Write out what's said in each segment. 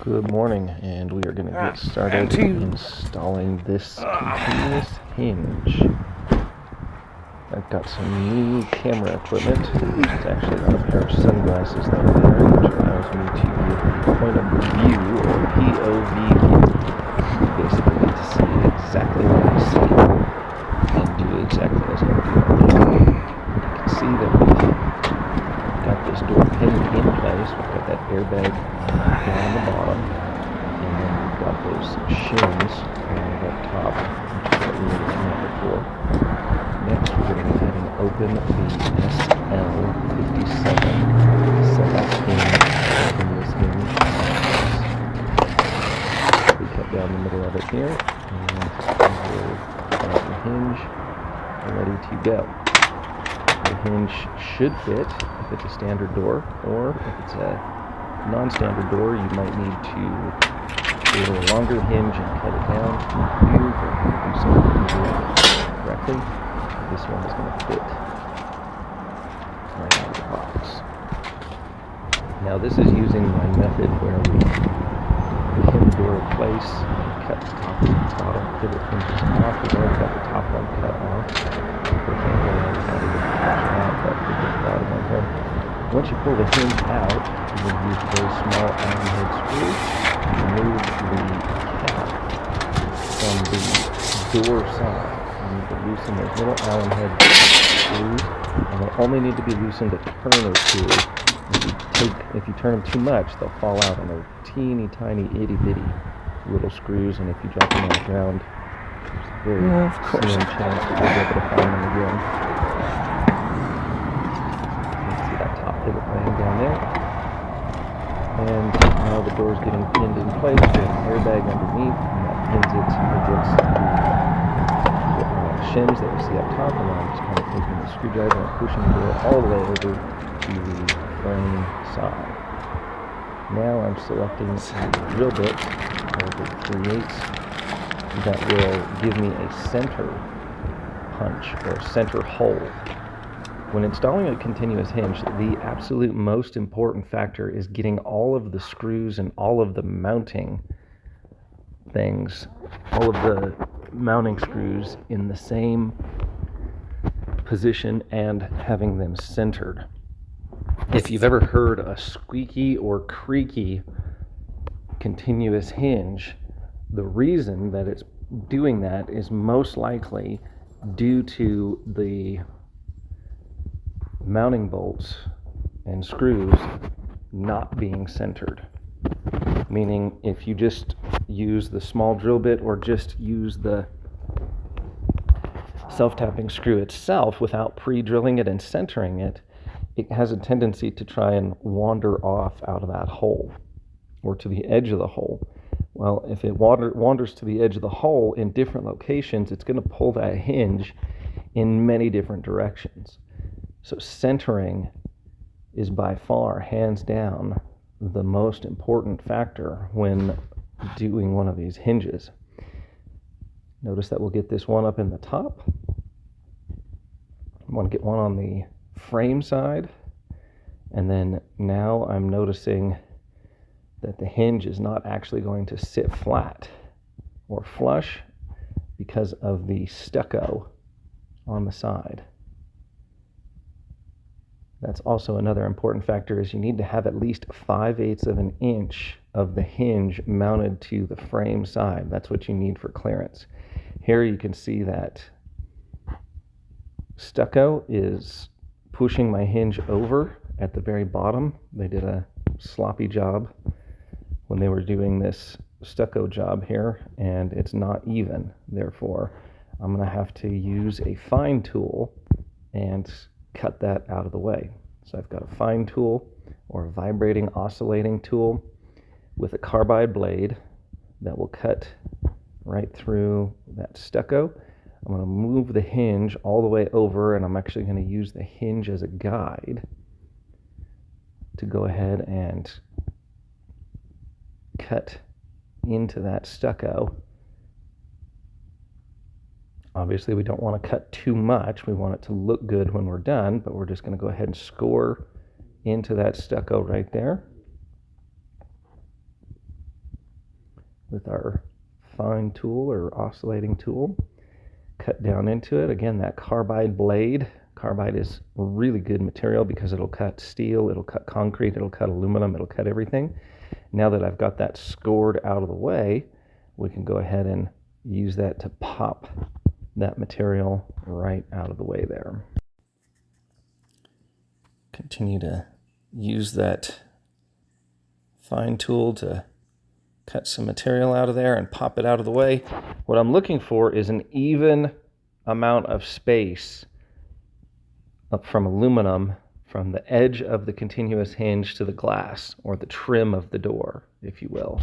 Good morning, and we are going to get started installing this continuous hinge. I've got some new camera equipment. It's actually on a pair of sunglasses that I'm wearing, which allows me to get the point of view, or POV view. Basically get to see exactly what I see and do exactly as I'm doing. You can see that we've got this door pin in place. We've got that airbag down on the bottom, and then we've got those shims up top, which is what we were looking at before. Next, we're going to go ahead and open the SL57 select hinge, open this hinge. We cut down the middle of it here, and we'll start the hinge ready to go. The hinge should fit if it's a standard door, or if it's a non-standard door, you might need to do a longer hinge and cut it down to view, or do something correctly. This one is going to fit right out of the box. Now this is using my method where we pin the door in place, cut the top and the bottom pivot hinges off. We've already got the top one cut off. Once you pull the hinge out, you will use a very small Allen head screw to remove the cap from the door side. You need to loosen those little Allen head screws, and they'll only need to be loosened a turn or two. If you turn them too much, they'll fall out, and they're teeny tiny itty bitty little screws, and if you drop them on the ground, there's a very slim chance that you'll be able to find them again. Pivot laying down there, and now the door's getting pinned in place. There's an airbag underneath, and that pins it against the shims that you see up top, and then I'm just kind of taking the screwdriver and pushing the door all the way over to the frame side. Now I'm selecting a drill bit over 3/8 that will give me a center punch or center hole. When installing a continuous hinge, the absolute most important factor is getting all of the screws and all of the mounting things, all of the mounting screws in the same position and having them centered. If you've ever heard a squeaky or creaky continuous hinge, the reason that it's doing that is most likely due to the mounting bolts and screws not being centered. Meaning, if you just use the small drill bit or just use the self-tapping screw itself without pre-drilling it and centering it, it has a tendency to try and wander off out of that hole or to the edge of the hole. Well, if it wanders to the edge of the hole in different locations, it's going to pull that hinge in many different directions. So centering is by far, hands down, the most important factor when doing one of these hinges. Notice that we'll get this one up in the top. I want to get one on the frame side. And then now I'm noticing that the hinge is not actually going to sit flat or flush because of the stucco on the side. That's also another important factor, is you need to have at least 5/8 of an inch of the hinge mounted to the frame side. That's what you need for clearance. Here you can see that stucco is pushing my hinge over at the very bottom. They did a sloppy job when they were doing this stucco job here, and it's not even. Therefore, I'm going to have to use a fine tool and cut that out of the way. So I've got a fine tool or a vibrating oscillating tool with a carbide blade that will cut right through that stucco. I'm going to move the hinge all the way over, and I'm actually going to use the hinge as a guide to go ahead and cut into that stucco. Obviously, we don't want to cut too much. We want it to look good when we're done, but we're just going to go ahead and score into that stucco right there. with our fine tool or oscillating tool. Cut down into it. Again, that carbide blade. Carbide is really good material because it'll cut steel, it'll cut concrete, it'll cut aluminum, it'll cut everything. Now that I've got that scored out of the way, we can go ahead and use that to pop that material right out of the way there. Continue to use that fine tool to cut some material out of there and pop it out of the way. What I'm looking for is an even amount of space up from aluminum from the edge of the continuous hinge to the glass, or the trim of the door, if you will.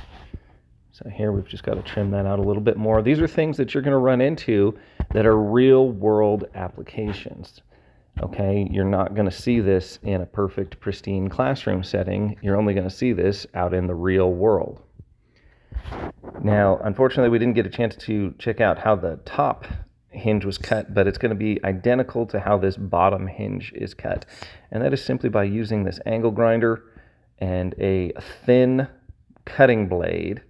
So here we've just got to trim that out a little bit more. These are things that you're going to run into that are real world applications. Okay, you're not going to see this in a perfect, pristine classroom setting. You're only going to see this out in the real world. Now, unfortunately, we didn't get a chance to check out how the top hinge was cut, but it's going to be identical to how this bottom hinge is cut. And that is simply by using this angle grinder and a thin cutting blade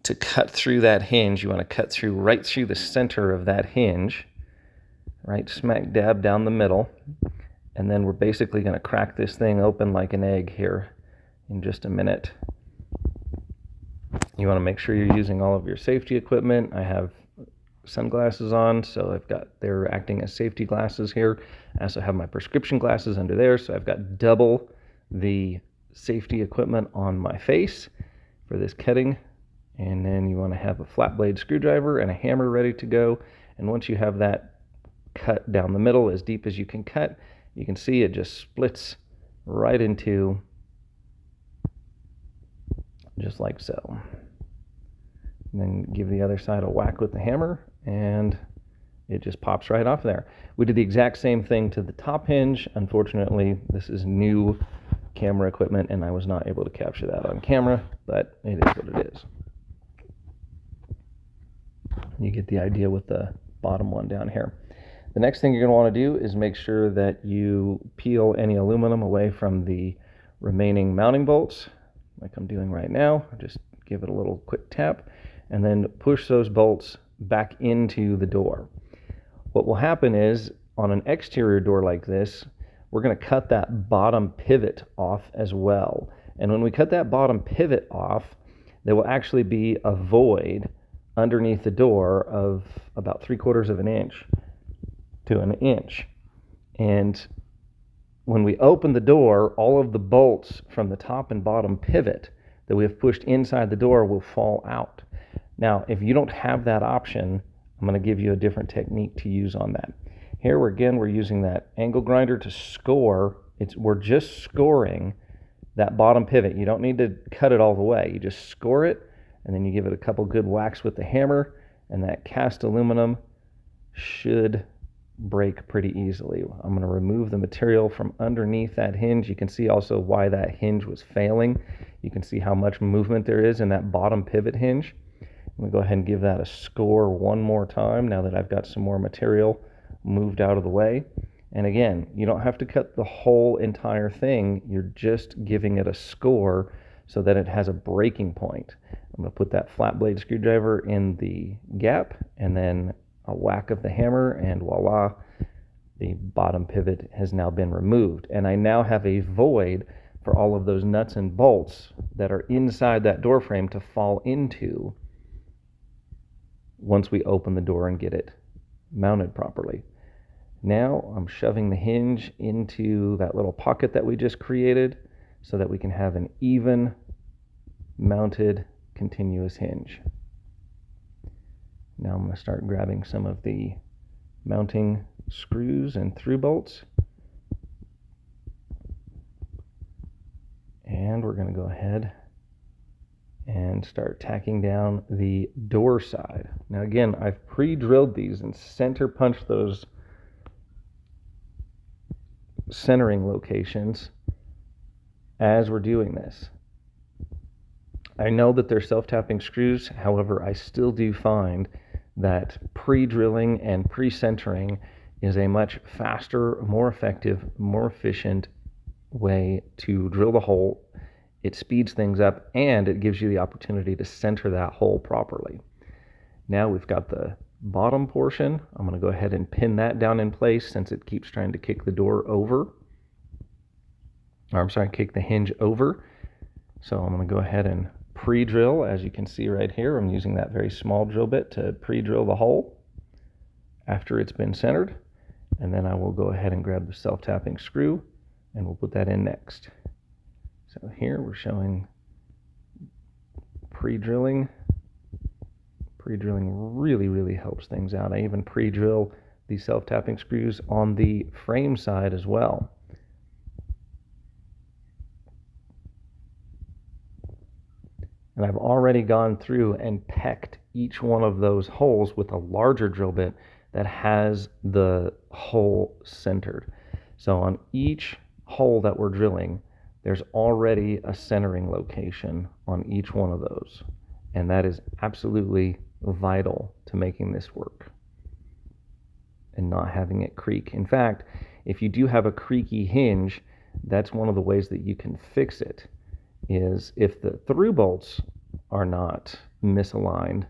to cut through that hinge. You want to cut through right through the center of that hinge, right smack dab down the middle. And then we're basically going to crack this thing open like an egg here in just a minute. You want to make sure you're using all of your safety equipment. I have sunglasses on, so they're acting as safety glasses here. I also have my prescription glasses under there, so I've got double the safety equipment on my face for this cutting. And then you want to have a flat blade screwdriver and a hammer ready to go. And once you have that cut down the middle as deep as you can cut, you can see it just splits right into, just like so. And then give the other side a whack with the hammer, and it just pops right off there. We did the exact same thing to the top hinge. Unfortunately, this is new camera equipment, and I was not able to capture that on camera, but it is what it is. You get the idea with the bottom one down here. The next thing you're going to want to do is make sure that you peel any aluminum away from the remaining mounting bolts, like I'm doing right now. Just give it a little quick tap, and then push those bolts back into the door. What will happen is, on an exterior door like this, we're going to cut that bottom pivot off as well. And when we cut that bottom pivot off, there will actually be a void underneath the door of about 3/4 of an inch to an inch. And when we open the door, all of the bolts from the top and bottom pivot that we have pushed inside the door will fall out. Now, if you don't have that option, I'm going to give you a different technique to use on that. Here, we're using that angle grinder to score. We're just scoring that bottom pivot. You don't need to cut it all the way. You just score it, and then you give it a couple good whacks with the hammer, and that cast aluminum should break pretty easily. I'm going to remove the material from underneath that hinge. You can see also why that hinge was failing. You can see how much movement there is in that bottom pivot hinge. I'm going to go ahead and give that a score one more time now that I've got some more material moved out of the way. And again, you don't have to cut the whole entire thing. You're just giving it a score so that it has a breaking point. I'm going to put that flat blade screwdriver in the gap, and then a whack of the hammer, and voila, the bottom pivot has now been removed. And I now have a void for all of those nuts and bolts that are inside that door frame to fall into once we open the door and get it mounted properly. Now I'm shoving the hinge into that little pocket that we just created so that we can have an even mounted continuous hinge. Now I'm going to start grabbing some of the mounting screws and through bolts. And we're going to go ahead and start tacking down the door side. Now again, I've pre-drilled these and center punched those centering locations as we're doing this. I know that they're self-tapping screws, however, I still do find that pre-drilling and pre-centering is a much faster, more effective, more efficient way to drill the hole It speeds things up, and it gives you the opportunity to center that hole properly. Now we've got the bottom portion. I'm going to go ahead and pin that down in place since it keeps trying to kick the door over. Or I'm sorry, kick the hinge over. So I'm going to go ahead and pre-drill. As you can see right here, I'm using that very small drill bit to pre-drill the hole after it's been centered. And then I will go ahead and grab the self-tapping screw and we'll put that in next. So here we're showing pre-drilling. Pre-drilling really helps things out. I even pre-drill the self-tapping screws on the frame side as well. And I've already gone through and pecked each one of those holes with a larger drill bit that has the hole centered. So on each hole that we're drilling, there's already a centering location on each one of those. And that is absolutely vital to making this work and not having it creak. In fact, if you do have a creaky hinge, that's one of the ways that you can fix it, is if the through bolts are not misaligned,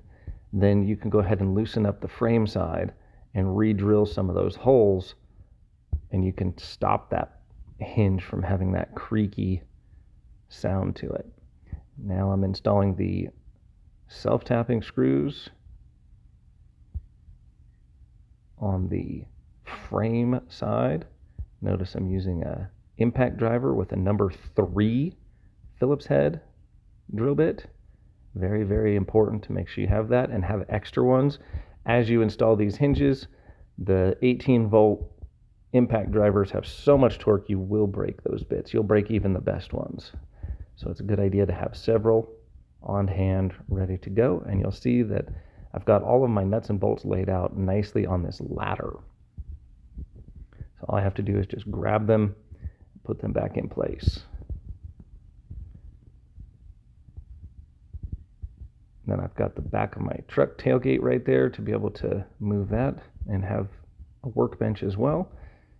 then you can go ahead and loosen up the frame side and re-drill some of those holes, and you can stop that hinge from having that creaky sound to it. Now I'm installing the self-tapping screws on the frame side. Notice I'm using a impact driver with a number 3 Phillips head drill bit. Very important to make sure you have that and have extra ones. As you install these hinges, the 18-volt impact drivers have so much torque you will break those bits. You'll break even the best ones. So it's a good idea to have several on hand ready to go, and you'll see that I've got all of my nuts and bolts laid out nicely on this ladder. So all I have to do is just grab them, put them back in place. Then I've got the back of my truck tailgate right there to be able to move that and have a workbench as well.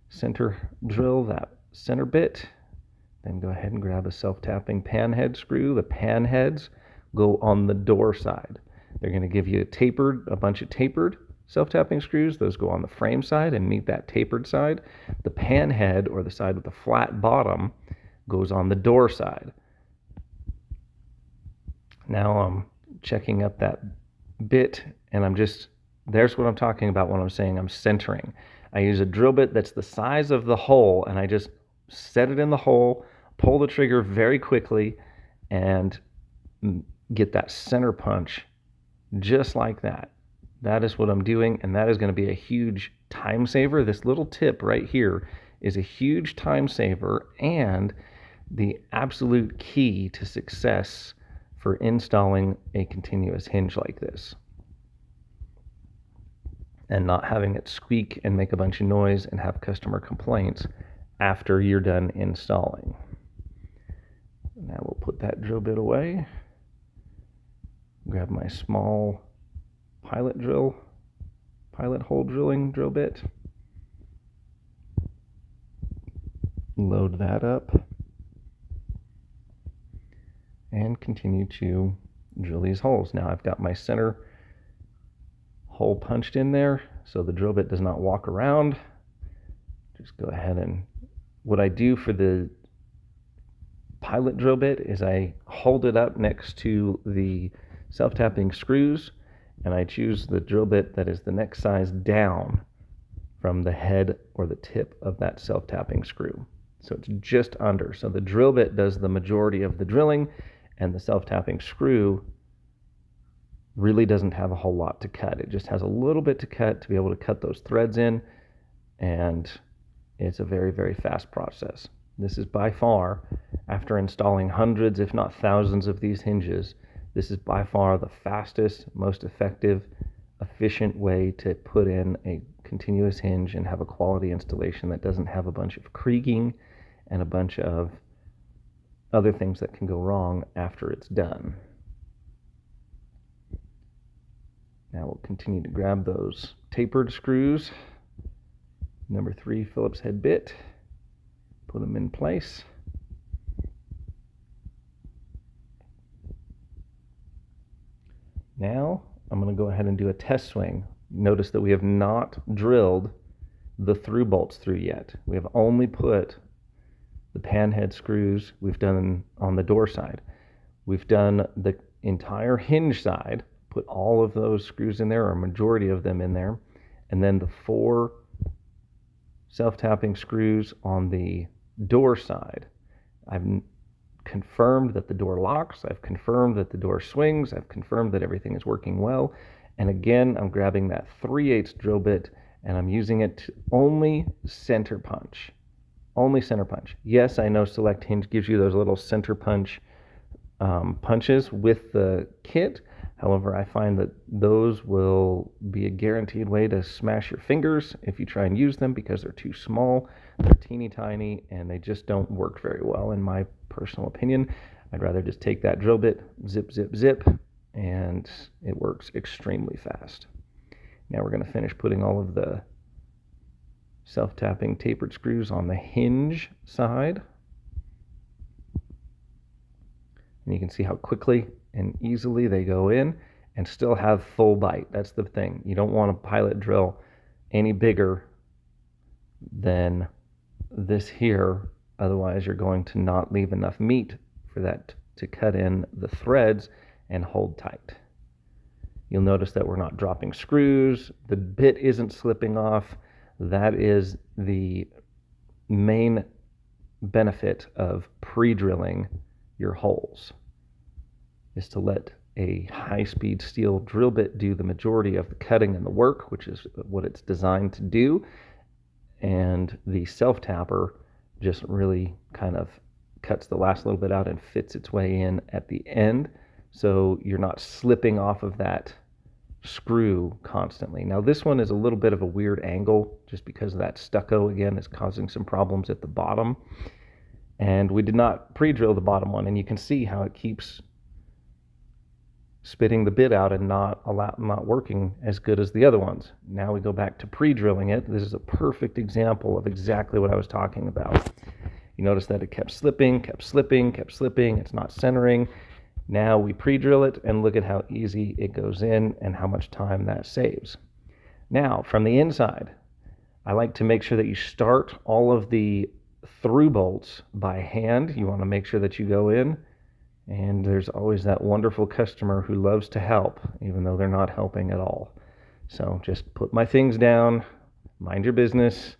Center drill that center bit, then go ahead and grab a self-tapping pan head screw. The pan heads go on the door side. They're going to give you a bunch of tapered self-tapping screws. Those go on the frame side and meet that tapered side. The pan head, or the side with the flat bottom, goes on the door side. Now I'm checking up that bit, and there's what I'm talking about when I'm saying I'm centering. I use a drill bit that's the size of the hole, and I just set it in the hole, pull the trigger very quickly, and get that center punch just like that. That is what I'm doing, and that is going to be a huge time saver. This little tip right here is a huge time saver and the absolute key to success for installing a continuous hinge like this and not having it squeak and make a bunch of noise and have customer complaints after you're done installing. Now we'll put that drill bit away. Grab my small pilot hole drilling drill bit. Load that up and continue to drill these holes. Now I've got my center hole punched in there so the drill bit does not walk around. Just go ahead, and what I do for the pilot drill bit is I hold it up next to the self-tapping screws, and I choose the drill bit that is the next size down from the head or the tip of that self-tapping screw. So it's just under. So the drill bit does the majority of the drilling, and the self-tapping screw really doesn't have a whole lot to cut. It just has a little bit to cut to be able to cut those threads in, and it's a very fast process. This is by far, after installing hundreds if not thousands of these hinges, this is by far the fastest, most effective, efficient way to put in a continuous hinge and have a quality installation that doesn't have a bunch of creaking and a bunch of other things that can go wrong after it's done. Now we'll continue to grab those tapered screws, number 3 Phillips head bit, put them in place. Now I'm going to go ahead and do a test swing. Notice that we have not drilled the through bolts through yet. We have only put the panhead screws we've done on the door side. We've done the entire hinge side, put all of those screws in there, or a majority of them in there, and then the 4 self-tapping screws on the door side. I've confirmed that the door locks, I've confirmed that the door swings, I've confirmed that everything is working well, and again I'm grabbing that 3/8 drill bit and I'm using it to only center punch. Only center punch. Yes, I know Select Hinge gives you those little center punch punches with the kit. However, I find that those will be a guaranteed way to smash your fingers if you try and use them, because they're too small, they're teeny tiny, and they just don't work very well in my personal opinion. I'd rather just take that drill bit, zip, zip, zip, and it works extremely fast. Now we're going to finish putting all of the self-tapping tapered screws on the hinge side. And you can see how quickly and easily they go in and still have full bite. That's the thing. You don't want a pilot drill any bigger than this here. Otherwise, you're going to not leave enough meat for that to cut in the threads and hold tight. You'll notice that we're not dropping screws. The bit isn't slipping off. That is the main benefit of pre-drilling your holes, is to let a high-speed steel drill bit do the majority of the cutting and the work, which is what it's designed to do, and the self-tapper just really kind of cuts the last little bit out and fits its way in at the end, so you're not slipping off of that screw constantly. Now this one is a little bit of a weird angle just because of that stucco again is causing some problems at the bottom. And we did not pre-drill the bottom one, and you can see how it keeps spitting the bit out and not working as good as the other ones. Now we go back to pre-drilling it. This is a perfect example of exactly what I was talking about. You notice that it kept slipping, kept slipping, kept slipping. It's not centering. Now we pre-drill it, and look at how easy it goes in and how much time that saves. Now, from the inside, I like to make sure that you start all of the through bolts by hand. You want to make sure that you go in, and there's always that wonderful customer who loves to help even though they're not helping at all. So just put my things down, mind your business,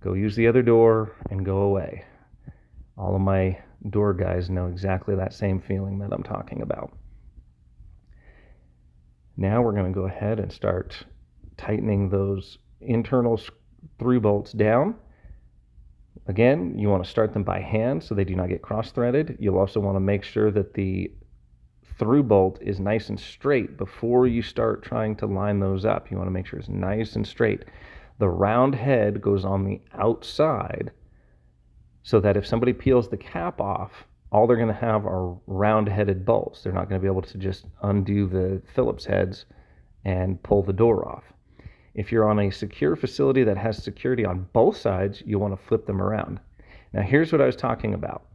go use the other door, and go away. All of my door guys know exactly that same feeling that I'm talking about. Now we're going to go ahead and start tightening those internal through bolts down. Again, you want to start them by hand so they do not get cross-threaded. You'll also want to make sure that the through bolt is nice and straight before you start trying to line those up. You want to make sure it's nice and straight. The round head goes on the outside so that if somebody peels the cap off, all they're going to have are round-headed bolts. They're not going to be able to just undo the Phillips heads and pull the door off. If you're on a secure facility that has security on both sides, you want to flip them around. Now here's what I was talking about.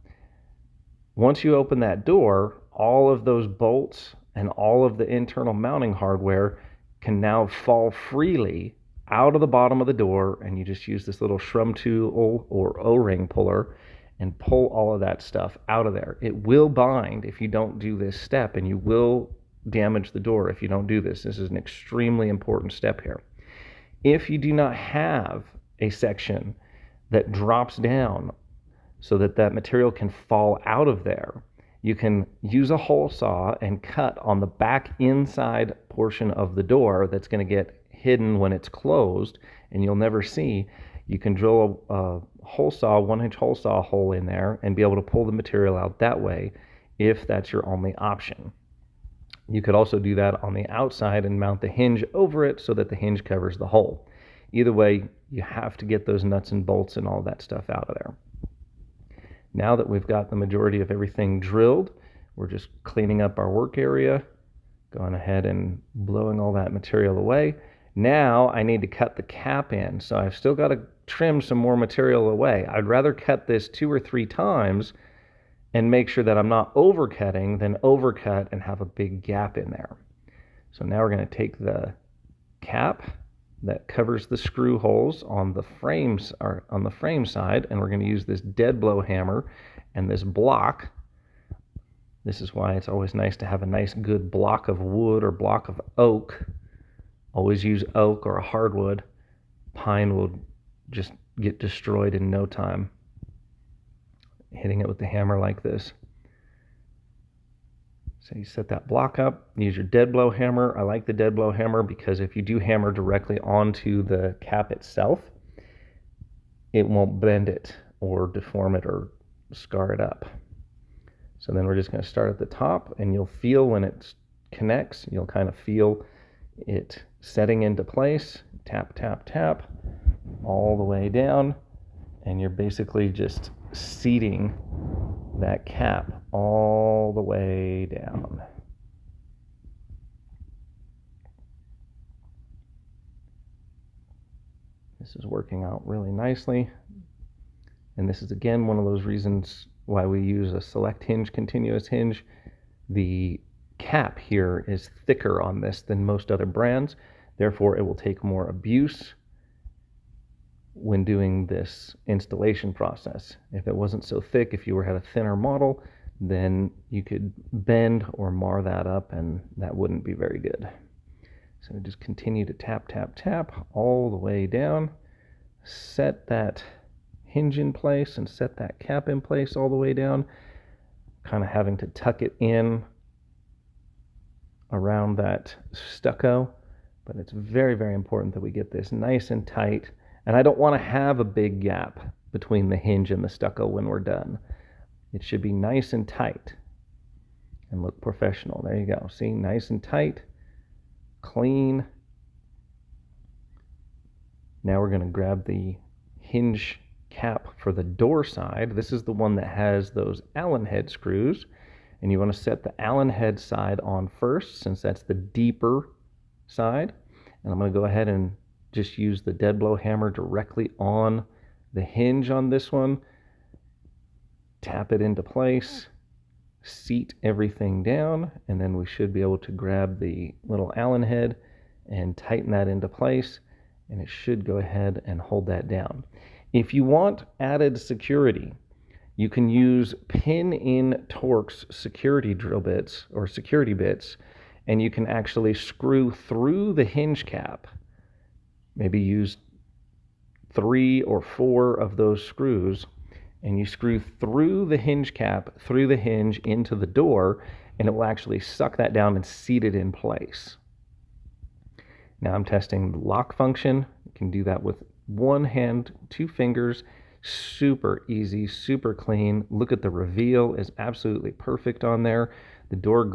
Once you open that door, all of those bolts and all of the internal mounting hardware can now fall freely out of the bottom of the door, and you just use this little shrum tool or O-ring puller and pull all of that stuff out of there. It will bind if you don't do this step, and you will damage the door if you don't do this. This is an extremely important step here. If you do not have a section that drops down so that that material can fall out of there, you can use a hole saw and cut on the back inside portion of the door that's going to get hidden when it's closed and you'll never see. You can drill a hole saw, 1-inch hole saw hole in there and be able to pull the material out that way if that's your only option. You could also do that on the outside and mount the hinge over it so that the hinge covers the hole. Either way, you have to get those nuts and bolts and all that stuff out of there. Now that we've got the majority of everything drilled, we're just cleaning up our work area, going ahead and blowing all that material away. Now I need to cut the cap in, so I've still got to trim some more material away. I'd rather cut this 2 or 3 times and make sure that I'm not overcutting than overcut and have a big gap in there. So now we're going to take the cap that covers the screw holes on the frames, or on the frame side, and we're going to use this dead blow hammer and this block. This is why it's always nice to have a nice good block of wood or block of oak. Always use oak or a hardwood. Pine will just get destroyed in no time. Hitting it with the hammer like this. So you set that block up, use your dead blow hammer. I like the dead blow hammer because if you do hammer directly onto the cap itself, it won't bend it or deform it or scar it up. So then we're just going to start at the top, and you'll feel when it connects, you'll kind of feel it setting into place. Tap, tap, tap, all the way down, and you're basically just seating that cap all the way down. This is working out really nicely. And this is again one of those reasons why we use a select hinge, continuous hinge. The cap here is thicker on this than most other brands. Therefore, it will take more abuse when doing this installation process. If it wasn't so thick, if you had a thinner model, then you could bend or mar that up, and that wouldn't be very good. So just continue to tap, tap, tap all the way down. Set that hinge in place and set that cap in place all the way down, kind of having to tuck it in around that stucco. But it's very, very important that we get this nice and tight. And I don't want to have a big gap between the hinge and the stucco when we're done. It should be nice and tight and look professional. There you go. See, nice and tight, clean. Now we're going to grab the hinge cap for the door side. This is the one that has those Allen head screws. And you want to set the Allen head side on first, since that's the deeper side. And I'm going to go ahead and just use the dead blow hammer directly on the hinge on this one. Tap it into place, seat everything down, and then we should be able to grab the little Allen head and tighten that into place, and it should go ahead and hold that down. If you want added security, you can use pin-in Torx security drill bits or security bits, and you can actually screw through the hinge cap. Maybe use 3 or 4 of those screws, and you screw through the hinge cap, through the hinge into the door, and it will actually suck that down and seat it in place. Now I'm testing the lock function. You can do that with one hand, 2 fingers. Super easy, super clean. Look at the reveal, is absolutely perfect on there. The door